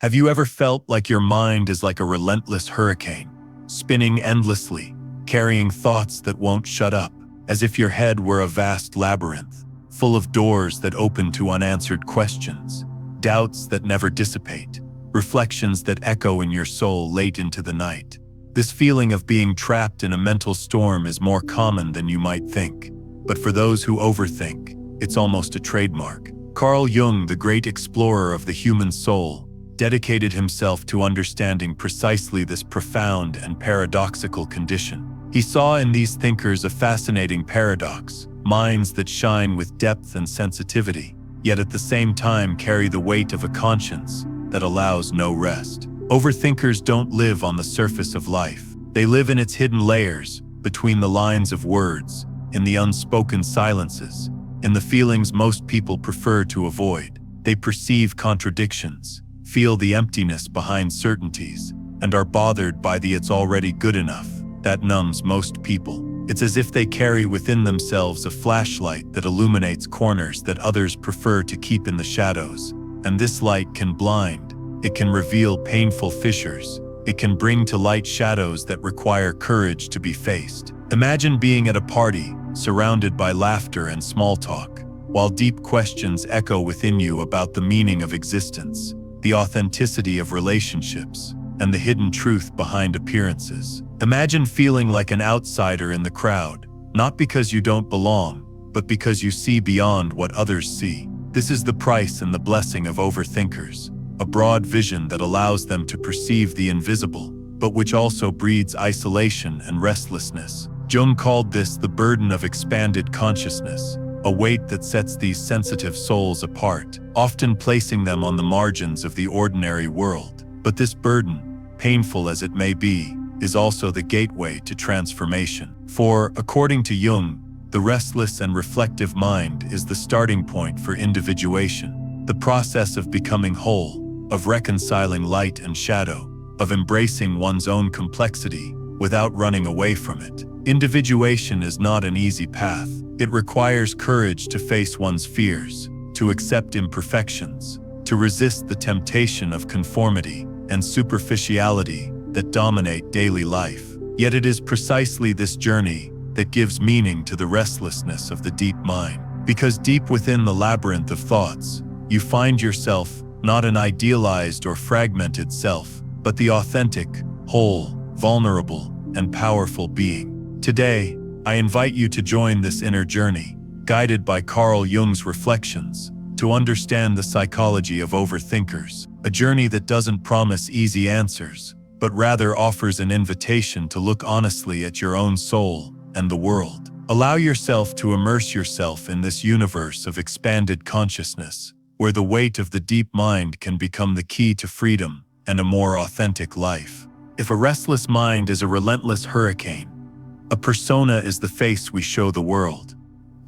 Have you ever felt like your mind is like a relentless hurricane, spinning endlessly, carrying thoughts that won't shut up, as if your head were a vast labyrinth, full of doors that open to unanswered questions, doubts that never dissipate, reflections that echo in your soul late into the night? This feeling of being trapped in a mental storm is more common than you might think. But for those who overthink, it's almost a trademark. Carl Jung, the great explorer of the human soul, dedicated himself to understanding precisely this profound and paradoxical condition. He saw in these thinkers a fascinating paradox: minds that shine with depth and sensitivity, yet at the same time carry the weight of a conscience that allows no rest. Overthinkers don't live on the surface of life. They live in its hidden layers, between the lines of words, in the unspoken silences, in the feelings most people prefer to avoid. They perceive contradictions, feel the emptiness behind certainties, and are bothered by the "it's already good enough" that numbs most people. It's as if they carry within themselves a flashlight that illuminates corners that others prefer to keep in the shadows. And this light can blind. It can reveal painful fissures. It can bring to light shadows that require courage to be faced. Imagine being at a party, surrounded by laughter and small talk, while deep questions echo within you about the meaning of existence, the authenticity of relationships, and the hidden truth behind appearances. Imagine feeling like an outsider in the crowd, not because you don't belong, but because you see beyond what others see. This is the price and the blessing of overthinkers. A broad vision that allows them to perceive the invisible, but which also breeds isolation and restlessness. Jung called this the burden of expanded consciousness, a weight that sets these sensitive souls apart, often placing them on the margins of the ordinary world. But this burden, painful as it may be, is also the gateway to transformation. For, according to Jung, the restless and reflective mind is the starting point for individuation, the process of becoming whole, of reconciling light and shadow, of embracing one's own complexity without running away from it. Individuation is not an easy path. It requires courage to face one's fears, to accept imperfections, to resist the temptation of conformity and superficiality that dominate daily life. Yet it is precisely this journey that gives meaning to the restlessness of the deep mind. Because deep within the labyrinth of thoughts, you find yourself not an idealized or fragmented self, but the authentic, whole, vulnerable, and powerful being. Today, I invite you to join this inner journey, guided by Carl Jung's reflections, to understand the psychology of overthinkers, a journey that doesn't promise easy answers, but rather offers an invitation to look honestly at your own soul and the world. Allow yourself to immerse yourself in this universe of expanded consciousness, where the weight of the deep mind can become the key to freedom and a more authentic life. If a restless mind is a relentless hurricane, a persona is the face we show the world,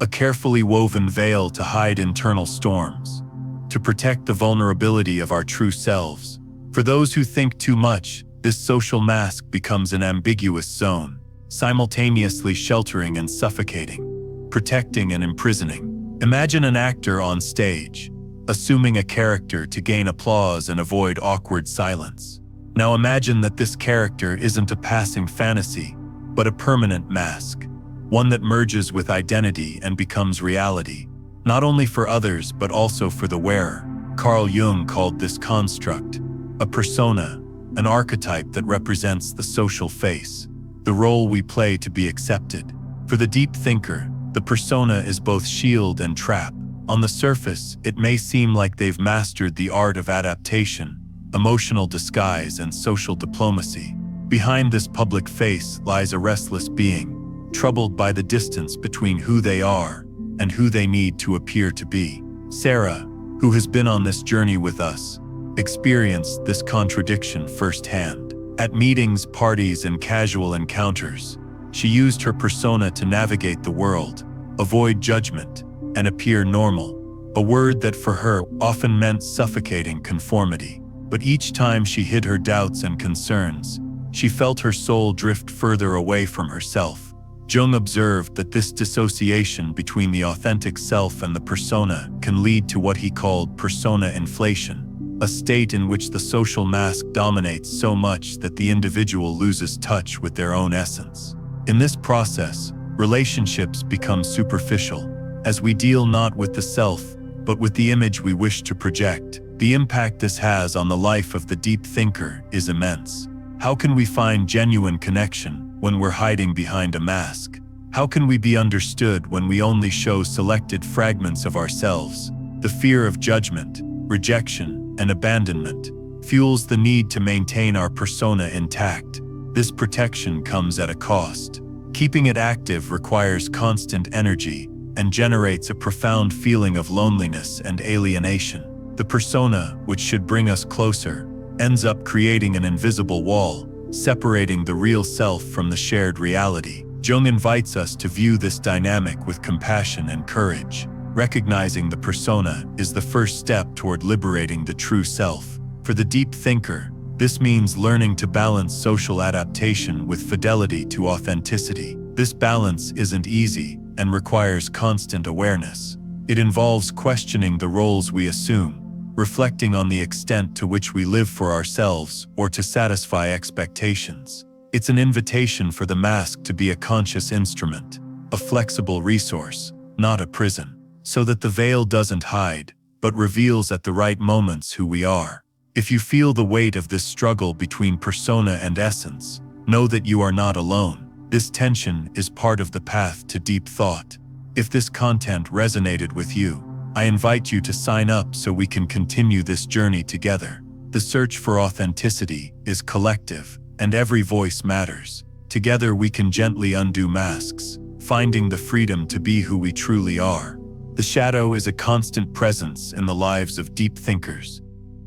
a carefully woven veil to hide internal storms, to protect the vulnerability of our true selves. For those who think too much, this social mask becomes an ambiguous zone, simultaneously sheltering and suffocating, protecting and imprisoning. Imagine an actor on stage, assuming a character to gain applause and avoid awkward silence. Now imagine that this character isn't a passing fantasy, but a permanent mask, one that merges with identity and becomes reality, not only for others but also for the wearer. Carl Jung called this construct a persona, an archetype that represents the social face, the role we play to be accepted. For the deep thinker, the persona is both shield and trap. On the surface, it may seem like they've mastered the art of adaptation, emotional disguise, and social diplomacy. Behind this public face lies a restless being, troubled by the distance between who they are and who they need to appear to be. Sarah, who has been on this journey with us, experienced this contradiction firsthand. At meetings, parties, and casual encounters, she used her persona to navigate the world, avoid judgment, and appear normal, a word that for her often meant suffocating conformity. But each time she hid her doubts and concerns, she felt her soul drift further away from herself. Jung observed that this dissociation between the authentic self and the persona can lead to what he called persona inflation, a state in which the social mask dominates so much that the individual loses touch with their own essence. In this process, relationships become superficial, as we deal not with the self, but with the image we wish to project. The impact this has on the life of the deep thinker is immense. How can we find genuine connection when we're hiding behind a mask? How can we be understood when we only show selected fragments of ourselves? The fear of judgment, rejection, and abandonment fuels the need to maintain our persona intact. This protection comes at a cost. Keeping it active requires constant energy and generates a profound feeling of loneliness and alienation. The persona, which should bring us closer, ends up creating an invisible wall, separating the real self from the shared reality. Jung invites us to view this dynamic with compassion and courage. Recognizing the persona is the first step toward liberating the true self. For the deep thinker, this means learning to balance social adaptation with fidelity to authenticity. This balance isn't easy and requires constant awareness. It involves questioning the roles we assume, reflecting on the extent to which we live for ourselves or to satisfy expectations. It's an invitation for the mask to be a conscious instrument, a flexible resource, not a prison, so that the veil doesn't hide, but reveals at the right moments who we are. If you feel the weight of this struggle between persona and essence, know that you are not alone. This tension is part of the path to deep thought. If this content resonated with you, I invite you to sign up so we can continue this journey together. The search for authenticity is collective, and every voice matters. Together we can gently undo masks, finding the freedom to be who we truly are. The shadow is a constant presence in the lives of deep thinkers,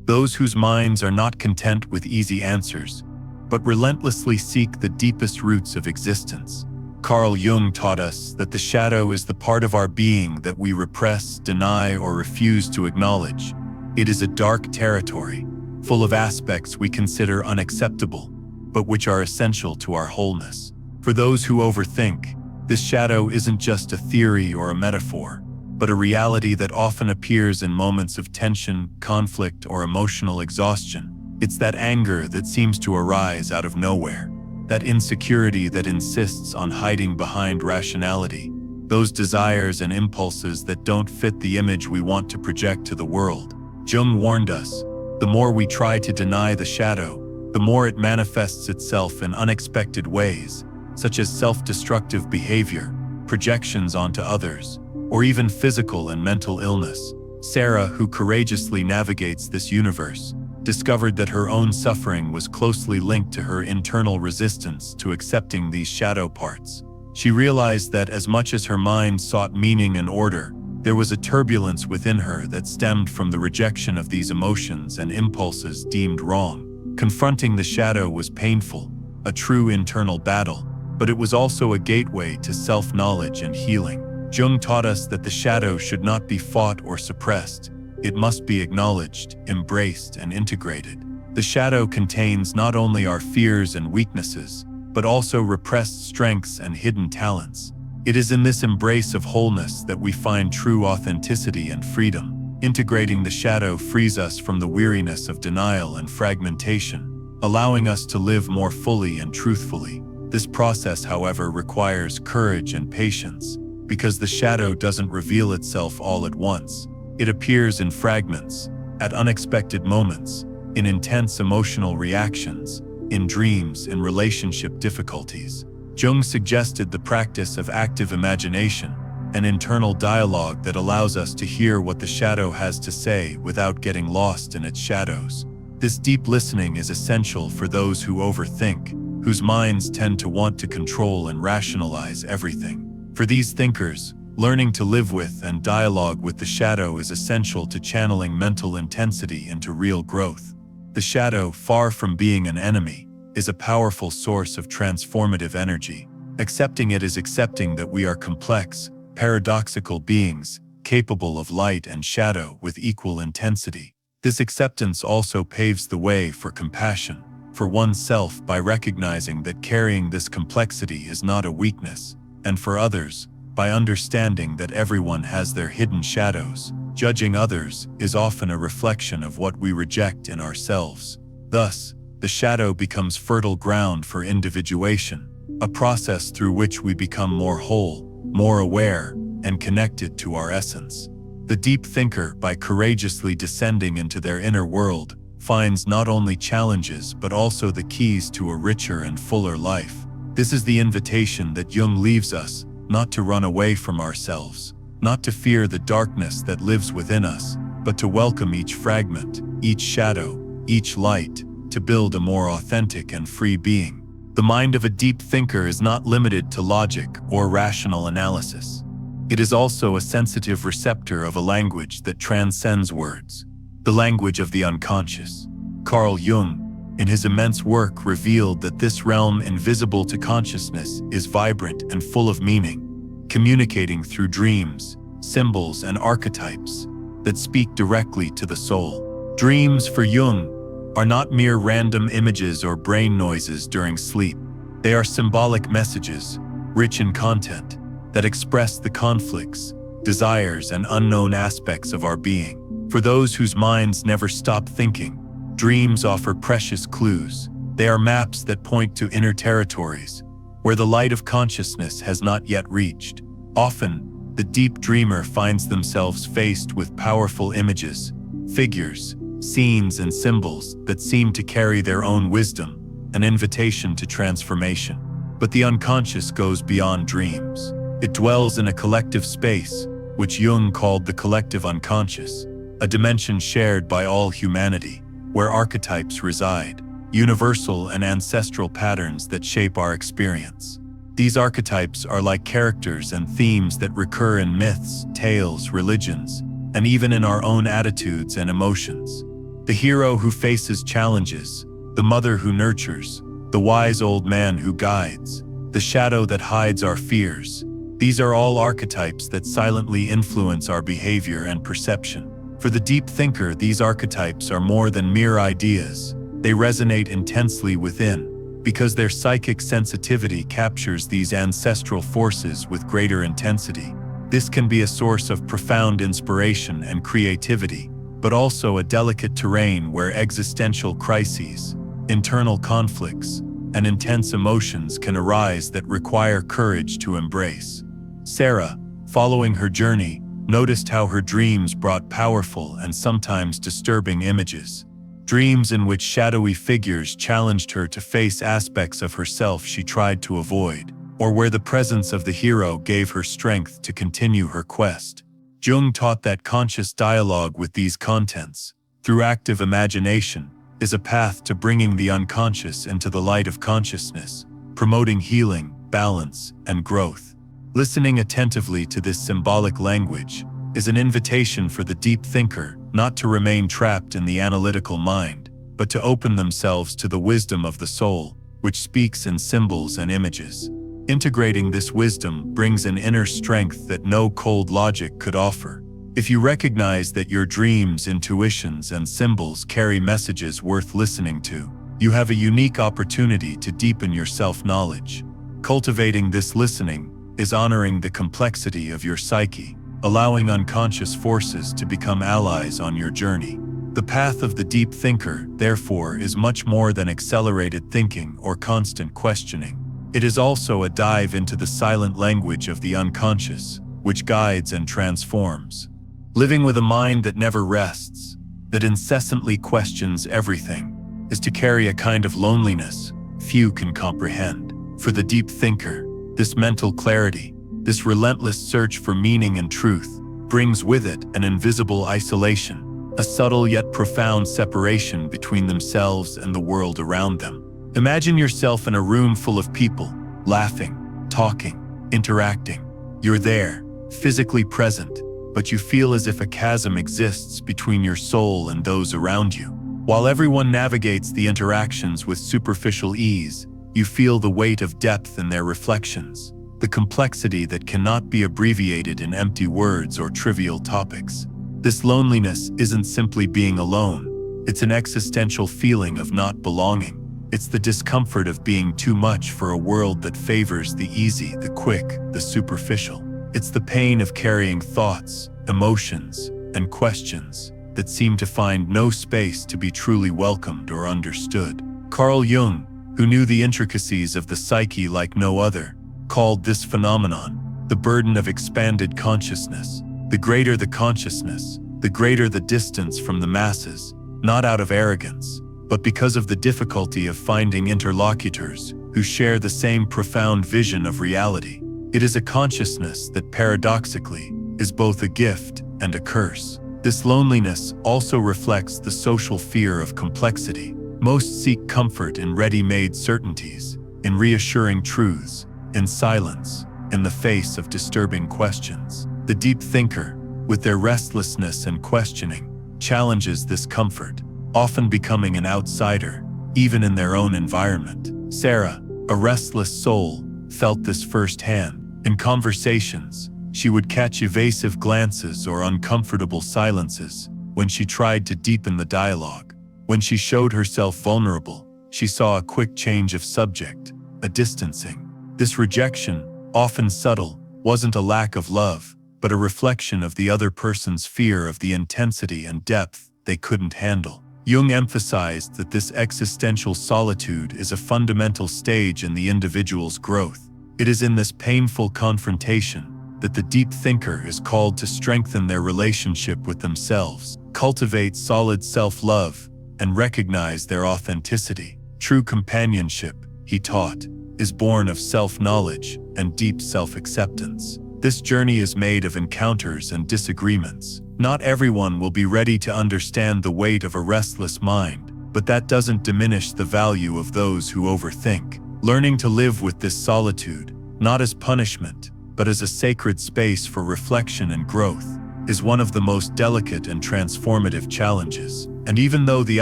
those whose minds are not content with easy answers, but relentlessly seek the deepest roots of existence. Carl Jung taught us that the shadow is the part of our being that we repress, deny, or refuse to acknowledge. It is a dark territory, full of aspects we consider unacceptable, but which are essential to our wholeness. For those who overthink, this shadow isn't just a theory or a metaphor, but a reality that often appears in moments of tension, conflict, or emotional exhaustion. It's that anger that seems to arise out of nowhere, that insecurity that insists on hiding behind rationality, those desires and impulses that don't fit the image we want to project to the world. Jung warned us, the more we try to deny the shadow, the more it manifests itself in unexpected ways, such as self-destructive behavior, projections onto others, or even physical and mental illness. Sarah, who courageously navigates this universe, discovered that her own suffering was closely linked to her internal resistance to accepting these shadow parts. She realized that as much as her mind sought meaning and order, there was a turbulence within her that stemmed from the rejection of these emotions and impulses deemed wrong. Confronting the shadow was painful, a true internal battle, but it was also a gateway to self-knowledge and healing. Jung taught us that the shadow should not be fought or suppressed. It must be acknowledged, embraced, and integrated. The shadow contains not only our fears and weaknesses, but also repressed strengths and hidden talents. It is in this embrace of wholeness that we find true authenticity and freedom. Integrating the shadow frees us from the weariness of denial and fragmentation, allowing us to live more fully and truthfully. This process, however, requires courage and patience, because the shadow doesn't reveal itself all at once. It appears in fragments, at unexpected moments, in intense emotional reactions, in dreams, in relationship difficulties. Jung suggested the practice of active imagination, an internal dialogue that allows us to hear what the shadow has to say without getting lost in its shadows. This deep listening is essential for those who overthink, whose minds tend to want to control and rationalize everything. For these thinkers, learning to live with and dialogue with the shadow is essential to channeling mental intensity into real growth. The shadow, far from being an enemy, is a powerful source of transformative energy. Accepting it is accepting that we are complex, paradoxical beings, capable of light and shadow with equal intensity. This acceptance also paves the way for compassion for oneself by recognizing that carrying this complexity is not a weakness, and for others, by understanding that everyone has their hidden shadows. Judging others is often a reflection of what we reject in ourselves. Thus, the shadow becomes fertile ground for individuation, a process through which we become more whole, more aware, and connected to our essence. The deep thinker, by courageously descending into their inner world, finds not only challenges but also the keys to a richer and fuller life. This is the invitation that Jung leaves us, not to run away from ourselves, not to fear the darkness that lives within us, but to welcome each fragment, each shadow, each light, to build a more authentic and free being. The mind of a deep thinker is not limited to logic or rational analysis. It is also a sensitive receptor of a language that transcends words, the language of the unconscious. Carl Jung, in his immense work, revealed that this realm invisible to consciousness is vibrant and full of meaning, communicating through dreams, symbols, and archetypes that speak directly to the soul. Dreams, for Jung, are not mere random images or brain noises during sleep. They are symbolic messages, rich in content, that express the conflicts, desires, and unknown aspects of our being. For those whose minds never stop thinking, dreams offer precious clues. They are maps that point to inner territories, where the light of consciousness has not yet reached. Often, the deep dreamer finds themselves faced with powerful images, figures, scenes, and symbols that seem to carry their own wisdom, an invitation to transformation. But the unconscious goes beyond dreams. It dwells in a collective space, which Jung called the collective unconscious, a dimension shared by all humanity, where archetypes reside, universal and ancestral patterns that shape our experience. These archetypes are like characters and themes that recur in myths, tales, religions, and even in our own attitudes and emotions. The hero who faces challenges, the mother who nurtures, the wise old man who guides, the shadow that hides our fears. These are all archetypes that silently influence our behavior and perception. For the deep thinker, these archetypes are more than mere ideas. They resonate intensely within, because their psychic sensitivity captures these ancestral forces with greater intensity. This can be a source of profound inspiration and creativity, but also a delicate terrain where existential crises, internal conflicts, and intense emotions can arise that require courage to embrace. Sarah, following her journey, noticed how her dreams brought powerful and sometimes disturbing images. Dreams in which shadowy figures challenged her to face aspects of herself she tried to avoid, or where the presence of the hero gave her strength to continue her quest. Jung taught that conscious dialogue with these contents, through active imagination, is a path to bringing the unconscious into the light of consciousness, promoting healing, balance, and growth. Listening attentively to this symbolic language is an invitation for the deep thinker not to remain trapped in the analytical mind, but to open themselves to the wisdom of the soul, which speaks in symbols and images. Integrating this wisdom brings an inner strength that no cold logic could offer. If you recognize that your dreams, intuitions, and symbols carry messages worth listening to, you have a unique opportunity to deepen your self-knowledge. Cultivating this listening is honoring the complexity of your psyche, allowing unconscious forces to become allies on your journey. The path of the deep thinker, therefore, is much more than accelerated thinking or constant questioning. It is also a dive into the silent language of the unconscious, which guides and transforms. Living with a mind that never rests, that incessantly questions everything, is to carry a kind of loneliness few can comprehend. For the deep thinker, this mental clarity, this relentless search for meaning and truth, brings with it an invisible isolation, a subtle yet profound separation between themselves and the world around them. Imagine yourself in a room full of people, laughing, talking, interacting. You're there, physically present, but you feel as if a chasm exists between your soul and those around you. While everyone navigates the interactions with superficial ease, you feel the weight of depth in their reflections, the complexity that cannot be abbreviated in empty words or trivial topics. This loneliness isn't simply being alone, it's an existential feeling of not belonging. It's the discomfort of being too much for a world that favors the easy, the quick, the superficial. It's the pain of carrying thoughts, emotions, and questions that seem to find no space to be truly welcomed or understood. Carl Jung, who knew the intricacies of the psyche like no other, called this phenomenon the burden of expanded consciousness. The greater the consciousness, the greater the distance from the masses, not out of arrogance, but because of the difficulty of finding interlocutors who share the same profound vision of reality. It is a consciousness that paradoxically is both a gift and a curse. This loneliness also reflects the social fear of complexity. Most seek comfort in ready-made certainties, in reassuring truths, in silence, in the face of disturbing questions. The deep thinker, with their restlessness and questioning, challenges this comfort, often becoming an outsider, even in their own environment. Sarah, a restless soul, felt this firsthand. In conversations, she would catch evasive glances or uncomfortable silences when she tried to deepen the dialogue. When she showed herself vulnerable, she saw a quick change of subject, a distancing. This rejection, often subtle, wasn't a lack of love, but a reflection of the other person's fear of the intensity and depth they couldn't handle. Jung emphasized that this existential solitude is a fundamental stage in the individual's growth. It is in this painful confrontation that the deep thinker is called to strengthen their relationship with themselves, cultivate solid self-love, and recognize their authenticity. True companionship, he taught, is born of self-knowledge and deep self-acceptance. This journey is made of encounters and disagreements. Not everyone will be ready to understand the weight of a restless mind, but that doesn't diminish the value of those who overthink. Learning to live with this solitude, not as punishment, but as a sacred space for reflection and growth, is one of the most delicate and transformative challenges. And even though the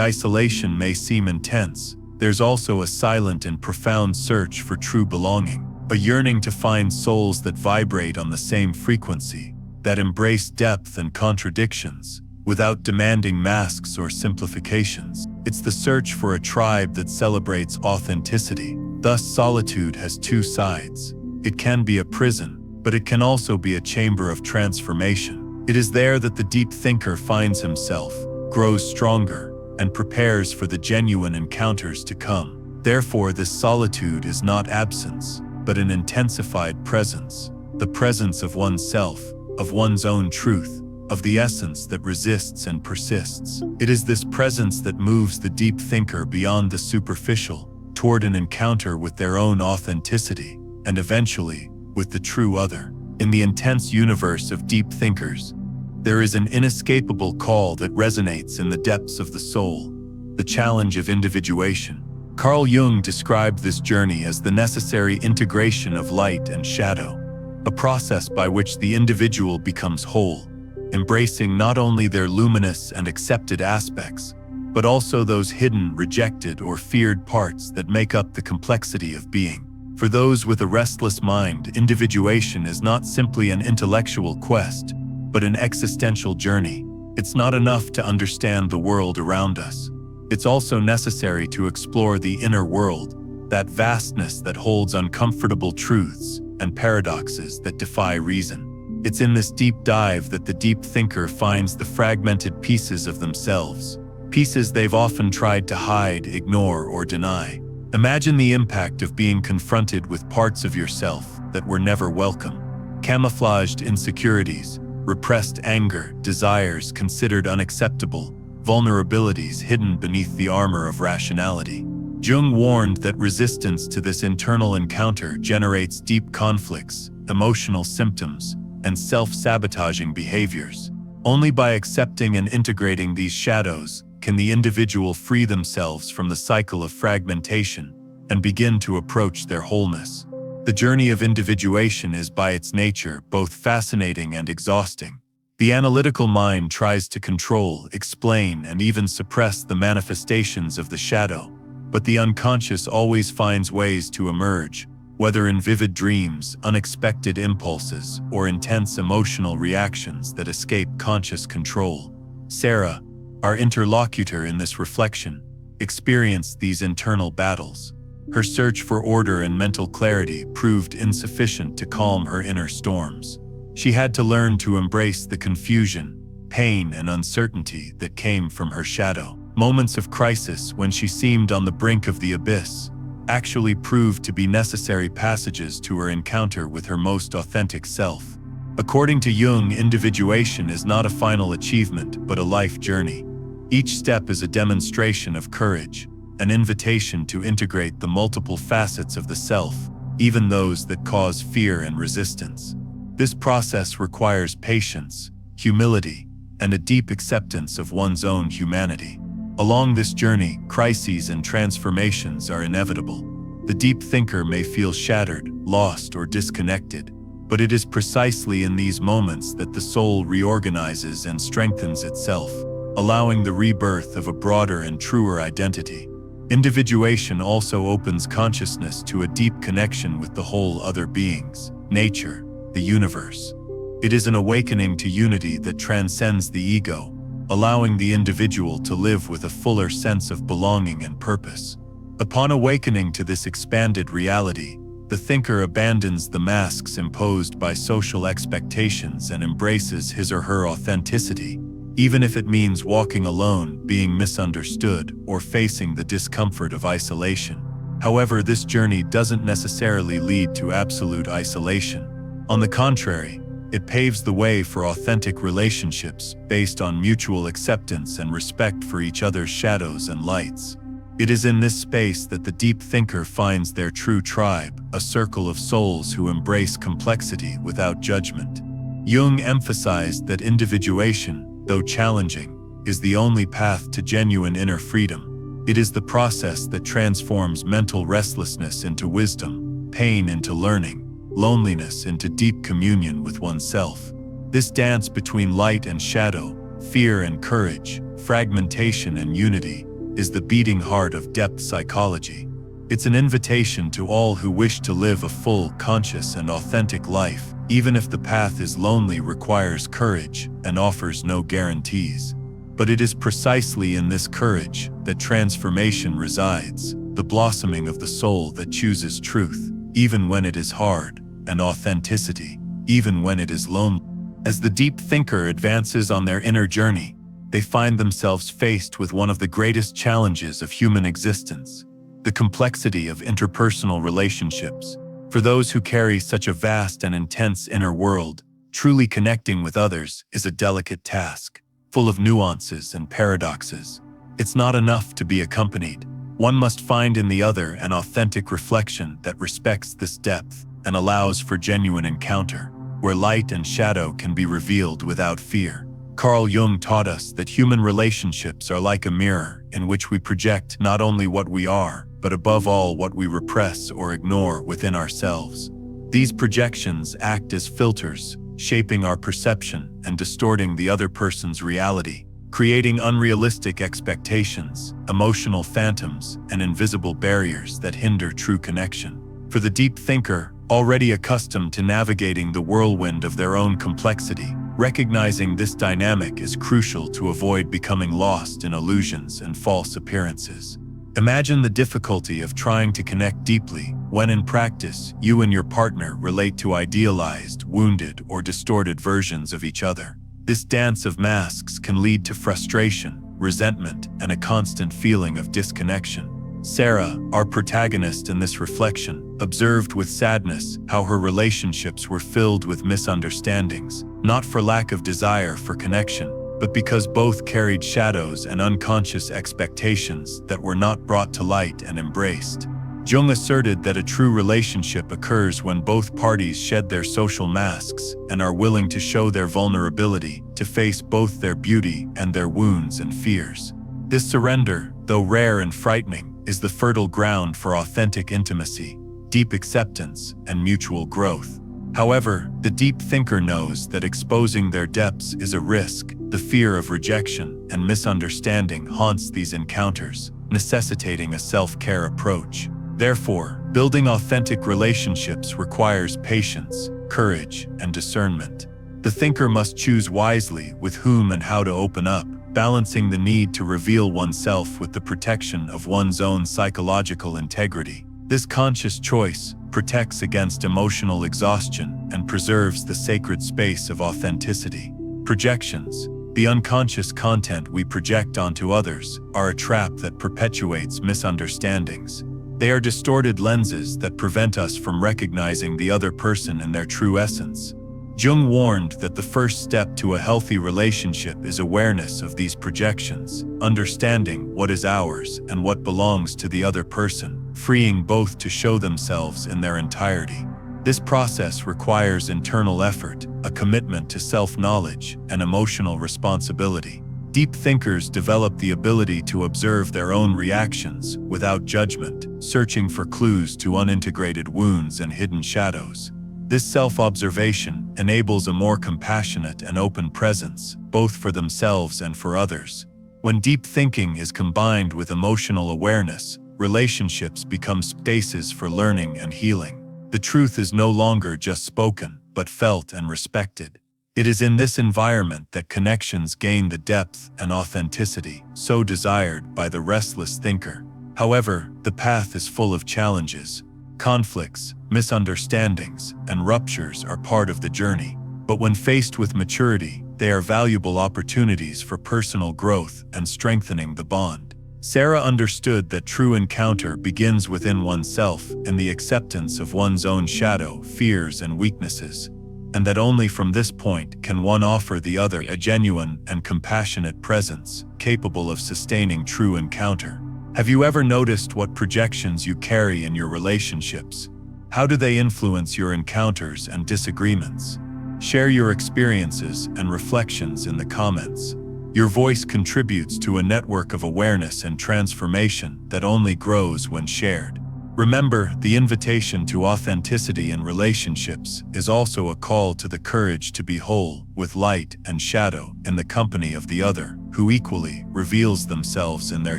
isolation may seem intense, there's also a silent and profound search for true belonging, a yearning to find souls that vibrate on the same frequency, that embrace depth and contradictions, without demanding masks or simplifications. It's the search for a tribe that celebrates authenticity. Thus, solitude has two sides. It can be a prison, but it can also be a chamber of transformation. It is there that the deep thinker finds himself, grows stronger, and prepares for the genuine encounters to come. Therefore, this solitude is not absence, but an intensified presence, the presence of oneself, of one's own truth, of the essence that resists and persists. It is this presence that moves the deep thinker beyond the superficial, toward an encounter with their own authenticity, and eventually, with the true other. In the intense universe of deep thinkers, there is an inescapable call that resonates in the depths of the soul, the challenge of individuation. Carl Jung described this journey as the necessary integration of light and shadow, a process by which the individual becomes whole, embracing not only their luminous and accepted aspects, but also those hidden, rejected, or feared parts that make up the complexity of being. For those with a restless mind, individuation is not simply an intellectual quest, but an existential journey. It's not enough to understand the world around us. It's also necessary to explore the inner world, that vastness that holds uncomfortable truths and paradoxes that defy reason. It's in this deep dive that the deep thinker finds the fragmented pieces of themselves, pieces they've often tried to hide, ignore, or deny. Imagine the impact of being confronted with parts of yourself that were never welcome. Camouflaged insecurities, repressed anger, desires considered unacceptable, vulnerabilities hidden beneath the armor of rationality. Jung warned that resistance to this internal encounter generates deep conflicts, emotional symptoms, and self-sabotaging behaviors. Only by accepting and integrating these shadows can the individual free themselves from the cycle of fragmentation and begin to approach their wholeness. The journey of individuation is by its nature both fascinating and exhausting. The analytical mind tries to control, explain, and even suppress the manifestations of the shadow, but the unconscious always finds ways to emerge, whether in vivid dreams, unexpected impulses, or intense emotional reactions that escape conscious control. Sarah, our interlocutor in this reflection, experienced these internal battles. Her search for order and mental clarity proved insufficient to calm her inner storms. She had to learn to embrace the confusion, pain and uncertainty that came from her shadow. Moments of crisis when she seemed on the brink of the abyss actually proved to be necessary passages to her encounter with her most authentic self. According to Jung, individuation is not a final achievement, but a life journey. Each step is a demonstration of courage, an invitation to integrate the multiple facets of the self, even those that cause fear and resistance. This process requires patience, humility, and a deep acceptance of one's own humanity. Along this journey, crises and transformations are inevitable. The deep thinker may feel shattered, lost, or disconnected, but it is precisely in these moments that the soul reorganizes and strengthens itself, allowing the rebirth of a broader and truer identity. Individuation also opens consciousness to a deep connection with the whole other beings, nature, the universe. It is an awakening to unity that transcends the ego, allowing the individual to live with a fuller sense of belonging and purpose. Upon awakening to this expanded reality, the thinker abandons the masks imposed by social expectations and embraces his or her authenticity, even if it means walking alone, being misunderstood, or facing the discomfort of isolation. However, this journey doesn't necessarily lead to absolute isolation. On the contrary, it paves the way for authentic relationships based on mutual acceptance and respect for each other's shadows and lights. It is in this space that the deep thinker finds their true tribe, a circle of souls who embrace complexity without judgment. Jung emphasized that individuation, though challenging, is the only path to genuine inner freedom. It is the process that transforms mental restlessness into wisdom, pain into learning, loneliness into deep communion with oneself. This dance between light and shadow, fear and courage, fragmentation and unity, is the beating heart of depth psychology. It's an invitation to all who wish to live a full, conscious, and authentic life, even if the path is lonely, requires courage, and offers no guarantees. But it is precisely in this courage that transformation resides, the blossoming of the soul that chooses truth, even when it is hard, and authenticity, even when it is lonely. As the deep thinker advances on their inner journey, they find themselves faced with one of the greatest challenges of human existence: the complexity of interpersonal relationships. For those who carry such a vast and intense inner world, truly connecting with others is a delicate task, full of nuances and paradoxes. It's not enough to be accompanied. One must find in the other an authentic reflection that respects this depth and allows for genuine encounter, where light and shadow can be revealed without fear. Carl Jung taught us that human relationships are like a mirror in which we project not only what we are, but above all what we repress or ignore within ourselves. These projections act as filters, shaping our perception and distorting the other person's reality, creating unrealistic expectations, emotional phantoms, and invisible barriers that hinder true connection. For the deep thinker, already accustomed to navigating the whirlwind of their own complexity, recognizing this dynamic is crucial to avoid becoming lost in illusions and false appearances. Imagine the difficulty of trying to connect deeply when in practice you and your partner relate to idealized, wounded, or distorted versions of each other. This dance of masks can lead to frustration, resentment, and a constant feeling of disconnection. Sarah, our protagonist in this reflection, observed with sadness how her relationships were filled with misunderstandings, not for lack of desire for connection, but because both carried shadows and unconscious expectations that were not brought to light and embraced. Jung asserted that a true relationship occurs when both parties shed their social masks and are willing to show their vulnerability, to face both their beauty and their wounds and fears. This surrender, though rare and frightening, is the fertile ground for authentic intimacy, deep acceptance, and mutual growth. However, the deep thinker knows that exposing their depths is a risk. The fear of rejection and misunderstanding haunts these encounters, necessitating a self-care approach. Therefore, building authentic relationships requires patience, courage, and discernment. The thinker must choose wisely with whom and how to open up, balancing the need to reveal oneself with the protection of one's own psychological integrity. This conscious choice protects against emotional exhaustion and preserves the sacred space of authenticity. Projections, The unconscious content we project onto others are a trap that perpetuates misunderstandings. They are distorted lenses that prevent us from recognizing the other person in their true essence. Jung warned that the first step to a healthy relationship is awareness of these projections, understanding what is ours and what belongs to the other person, freeing both to show themselves in their entirety. This process requires internal effort, a commitment to self-knowledge, and emotional responsibility. Deep thinkers develop the ability to observe their own reactions without judgment, searching for clues to unintegrated wounds and hidden shadows. This self-observation enables a more compassionate and open presence, both for themselves and for others. When deep thinking is combined with emotional awareness, relationships become spaces for learning and healing. The truth is no longer just spoken, but felt and respected. It is in this environment that connections gain the depth and authenticity so desired by the restless thinker. However, the path is full of challenges. Conflicts, misunderstandings, and ruptures are part of the journey. But when faced with maturity, they are valuable opportunities for personal growth and strengthening the bond. Sarah understood that true encounter begins within oneself in the acceptance of one's own shadow, fears, and weaknesses, and that only from this point can one offer the other a genuine and compassionate presence, capable of sustaining true encounter. Have you ever noticed what projections you carry in your relationships? How do they influence your encounters and disagreements? Share your experiences and reflections in the comments. Your voice contributes to a network of awareness and transformation that only grows when shared. Remember, the invitation to authenticity in relationships is also a call to the courage to be whole, with light and shadow, in the company of the other, who equally reveals themselves in their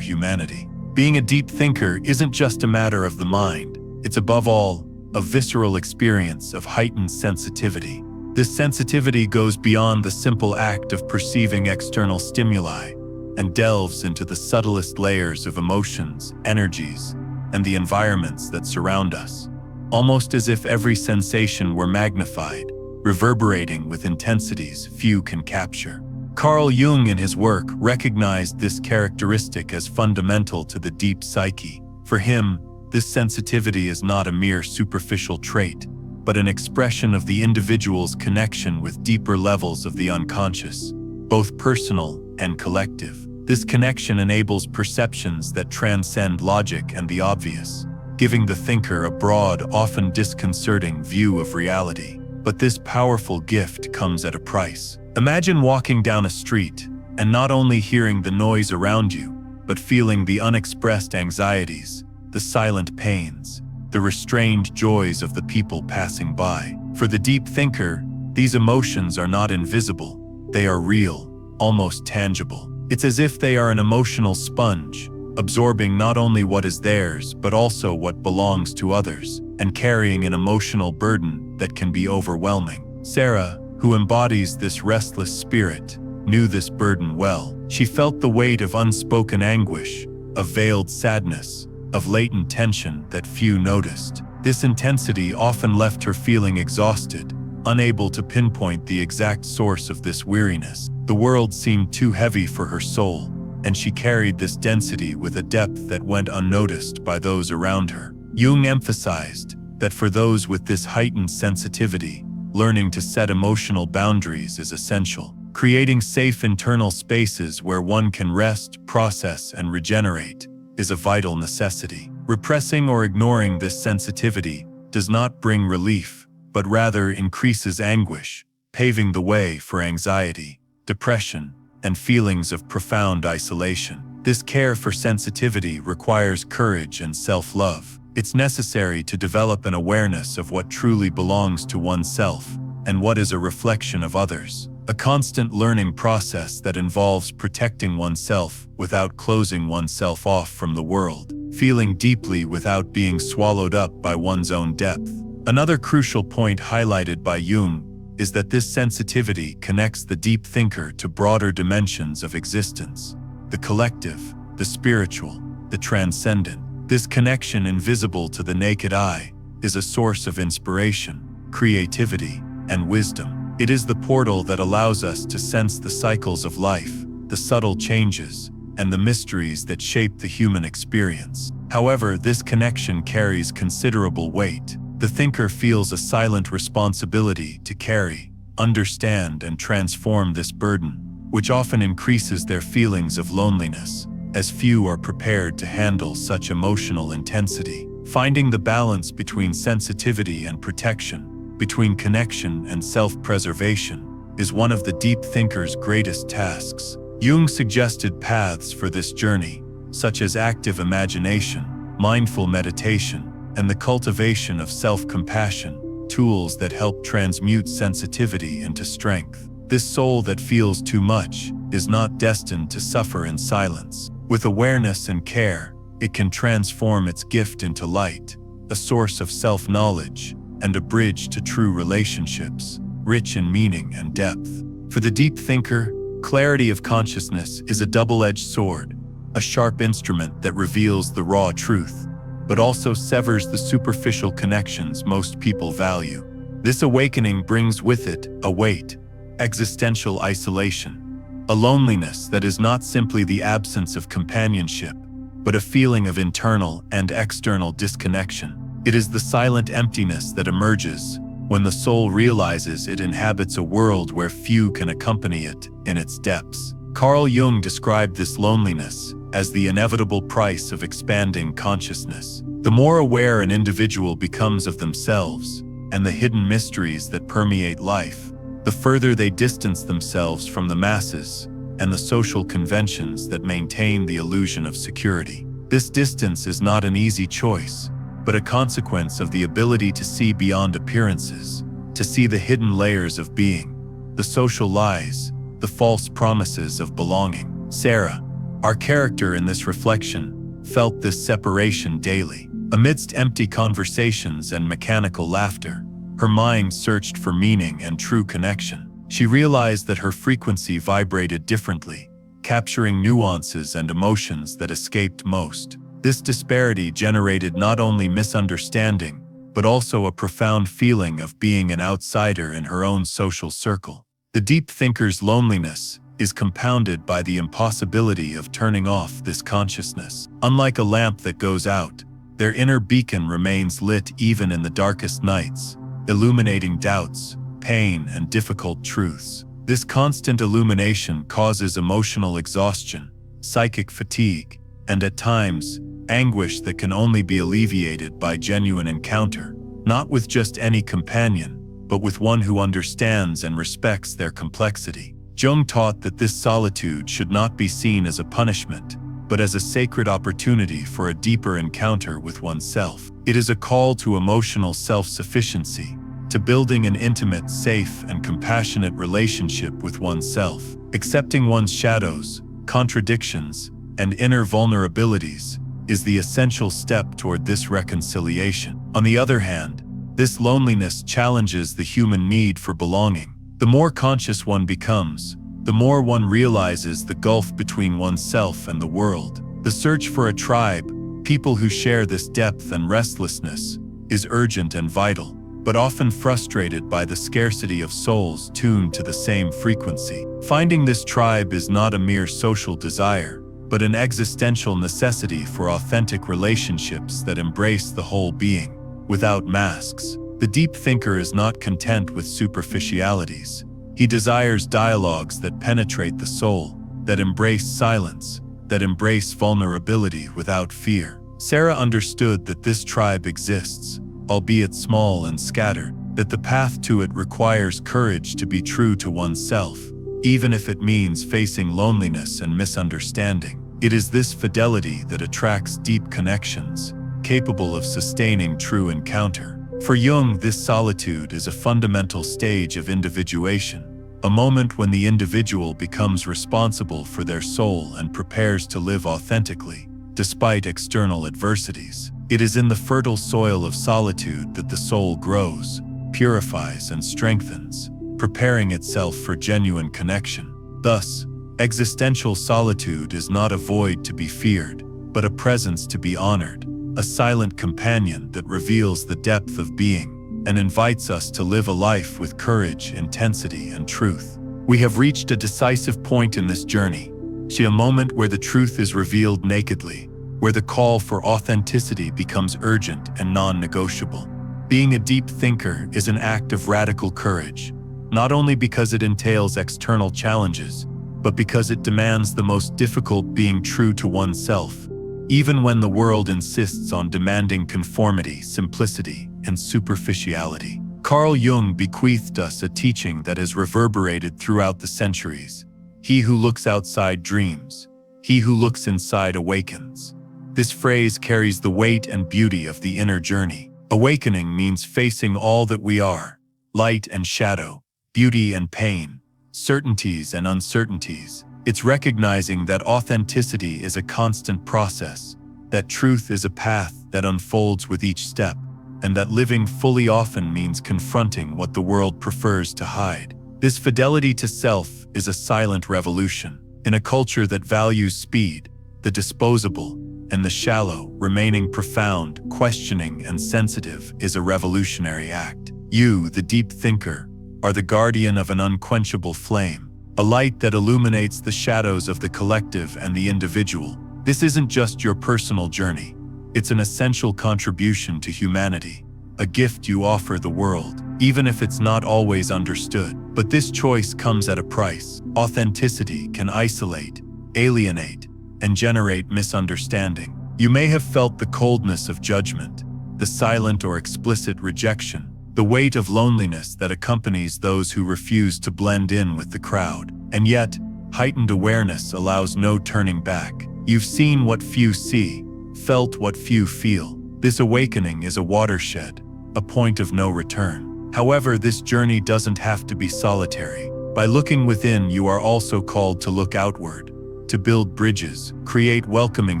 humanity. Being a deep thinker isn't just a matter of the mind. It's above all a visceral experience of heightened sensitivity. This sensitivity goes beyond the simple act of perceiving external stimuli and delves into the subtlest layers of emotions, energies, and the environments that surround us, almost as if every sensation were magnified, reverberating with intensities few can capture. Carl Jung in his work recognized this characteristic as fundamental to the deep psyche. For him, this sensitivity is not a mere superficial trait, but an expression of the individual's connection with deeper levels of the unconscious, both personal and collective. This connection enables perceptions that transcend logic and the obvious, giving the thinker a broad, often disconcerting view of reality. But this powerful gift comes at a price. Imagine walking down a street and not only hearing the noise around you, but feeling the unexpressed anxieties, the silent pains, the restrained joys of the people passing by. For the deep thinker, these emotions are not invisible. They are real, almost tangible. It's as if they are an emotional sponge, absorbing not only what is theirs, but also what belongs to others, and carrying an emotional burden that can be overwhelming. Sarah, who embodies this restless spirit, knew this burden well. She felt the weight of unspoken anguish, of veiled sadness, of latent tension that few noticed. This intensity often left her feeling exhausted, unable to pinpoint the exact source of this weariness. The world seemed too heavy for her soul, and she carried this density with a depth that went unnoticed by those around her. Jung emphasized that for those with this heightened sensitivity, learning to set emotional boundaries is essential. Creating safe internal spaces where one can rest, process, and regenerate is a vital necessity. Repressing or ignoring this sensitivity does not bring relief, but rather increases anguish, paving the way for anxiety, depression, and feelings of profound isolation. This care for sensitivity requires courage and self-love. It's necessary to develop an awareness of what truly belongs to oneself and what is a reflection of others. A constant learning process that involves protecting oneself without closing oneself off from the world, feeling deeply without being swallowed up by one's own depth. Another crucial point highlighted by Jung is that this sensitivity connects the deep thinker to broader dimensions of existence, the collective, the spiritual, the transcendent. This connection, invisible to the naked eye, is a source of inspiration, creativity, and wisdom. It is the portal that allows us to sense the cycles of life, the subtle changes, and the mysteries that shape the human experience. However, this connection carries considerable weight. The thinker feels a silent responsibility to carry, understand, and transform this burden, which often increases their feelings of loneliness, as few are prepared to handle such emotional intensity. Finding the balance between sensitivity and protection, between connection and self-preservation, is one of the deep thinker's greatest tasks. Jung suggested paths for this journey, such as active imagination, mindful meditation, and the cultivation of self-compassion, tools that help transmute sensitivity into strength. This soul that feels too much is not destined to suffer in silence. With awareness and care, it can transform its gift into light, a source of self-knowledge, and a bridge to true relationships, rich in meaning and depth. For the deep thinker, clarity of consciousness is a double-edged sword, a sharp instrument that reveals the raw truth, but also severs the superficial connections most people value. This awakening brings with it a weight, existential isolation, a loneliness that is not simply the absence of companionship, but a feeling of internal and external disconnection. It is the silent emptiness that emerges when the soul realizes it inhabits a world where few can accompany it in its depths. Carl Jung described this loneliness as the inevitable price of expanding consciousness. The more aware an individual becomes of themselves and the hidden mysteries that permeate life, the further they distance themselves from the masses and the social conventions that maintain the illusion of security. This distance is not an easy choice, but a consequence of the ability to see beyond appearances, to see the hidden layers of being, the social lies, the false promises of belonging. Sarah, our character in this reflection, felt this separation daily. Amidst empty conversations and mechanical laughter, her mind searched for meaning and true connection. She realized that her frequency vibrated differently, capturing nuances and emotions that escaped most. This disparity generated not only misunderstanding, but also a profound feeling of being an outsider in her own social circle. The deep thinker's loneliness is compounded by the impossibility of turning off this consciousness. Unlike a lamp that goes out, their inner beacon remains lit even in the darkest nights, illuminating doubts, pain, and difficult truths. This constant illumination causes emotional exhaustion, psychic fatigue, and at times, anguish that can only be alleviated by genuine encounter, not with just any companion, but with one who understands and respects their complexity. Jung taught that this solitude should not be seen as a punishment, but as a sacred opportunity for a deeper encounter with oneself. It is a call to emotional self-sufficiency, to building an intimate, safe, and compassionate relationship with oneself. Accepting one's shadows, contradictions, and inner vulnerabilities is the essential step toward this reconciliation. On the other hand, this loneliness challenges the human need for belonging. The more conscious one becomes, the more one realizes the gulf between oneself and the world. The search for a tribe, people who share this depth and restlessness, is urgent and vital, but often frustrated by the scarcity of souls tuned to the same frequency. Finding this tribe is not a mere social desire, but an existential necessity for authentic relationships that embrace the whole being, without masks. The deep thinker is not content with superficialities. He desires dialogues that penetrate the soul, that embrace silence, that embrace vulnerability without fear. Sarah understood that this tribe exists, albeit small and scattered, that the path to it requires courage to be true to oneself, even if it means facing loneliness and misunderstanding. It is this fidelity that attracts deep connections, capable of sustaining true encounter. For Jung, this solitude is a fundamental stage of individuation, a moment when the individual becomes responsible for their soul and prepares to live authentically, despite external adversities. It is in the fertile soil of solitude that the soul grows, purifies, and strengthens, preparing itself for genuine connection. Thus, existential solitude is not a void to be feared, but a presence to be honored, a silent companion that reveals the depth of being, and invites us to live a life with courage, intensity, and truth. We have reached a decisive point in this journey, a moment where the truth is revealed nakedly, where the call for authenticity becomes urgent and non-negotiable. Being a deep thinker is an act of radical courage, not only because it entails external challenges, but because it demands the most difficult: being true to oneself, even when the world insists on demanding conformity, simplicity, and superficiality. Carl Jung bequeathed us a teaching that has reverberated throughout the centuries. He who looks outside dreams. He who looks inside awakens. This phrase carries the weight and beauty of the inner journey. Awakening means facing all that we are: light and shadow, beauty and pain, certainties and uncertainties. It's recognizing that authenticity is a constant process, that truth is a path that unfolds with each step, and that living fully often means confronting what the world prefers to hide. This fidelity to self is a silent revolution. In a culture that values speed, the disposable, and the shallow, remaining profound, questioning, and sensitive is a revolutionary act. You, the deep thinker, are the guardian of an unquenchable flame, a light that illuminates the shadows of the collective and the individual. This isn't just your personal journey. It's an essential contribution to humanity, a gift you offer the world, even if it's not always understood. But this choice comes at a price. Authenticity can isolate, alienate, and generate misunderstanding. You may have felt the coldness of judgment, the silent or explicit rejection, the weight of loneliness that accompanies those who refuse to blend in with the crowd. And yet, heightened awareness allows no turning back. You've seen what few see, felt what few feel. This awakening is a watershed, a point of no return. However, this journey doesn't have to be solitary. By looking within, you are also called to look outward, to build bridges, create welcoming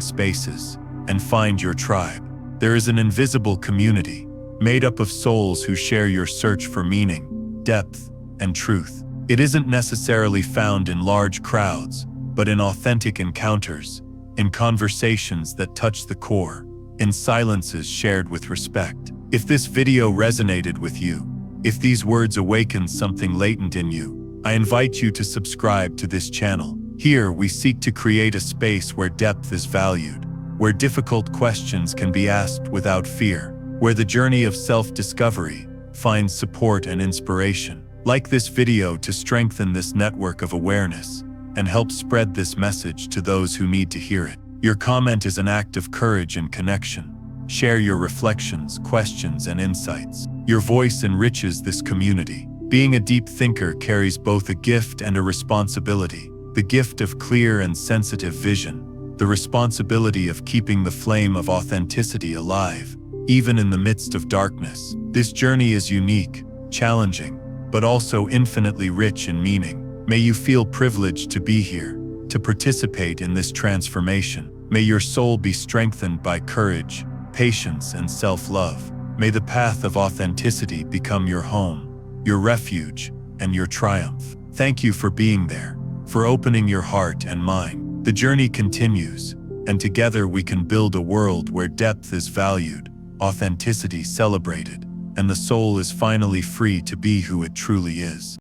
spaces, and find your tribe. There is an invisible community, made up of souls who share your search for meaning, depth, and truth. It isn't necessarily found in large crowds, but in authentic encounters, in conversations that touch the core, in silences shared with respect. If this video resonated with you, if these words awaken something latent in you, I invite you to subscribe to this channel. Here, we seek to create a space where depth is valued, where difficult questions can be asked without fear, where the journey of self-discovery finds support and inspiration. Like this video to strengthen this network of awareness and help spread this message to those who need to hear it. Your comment is an act of courage and connection. Share your reflections, questions, and insights. Your voice enriches this community. Being a deep thinker carries both a gift and a responsibility. The gift of clear and sensitive vision, the responsibility of keeping the flame of authenticity alive, even in the midst of darkness. This journey is unique, challenging, but also infinitely rich in meaning. May you feel privileged to be here, to participate in this transformation. May your soul be strengthened by courage, patience, and self-love. May the path of authenticity become your home, your refuge, and your triumph. Thank you for being there, for opening your heart and mind. The journey continues, and together we can build a world where depth is valued, authenticity celebrated, and the soul is finally free to be who it truly is.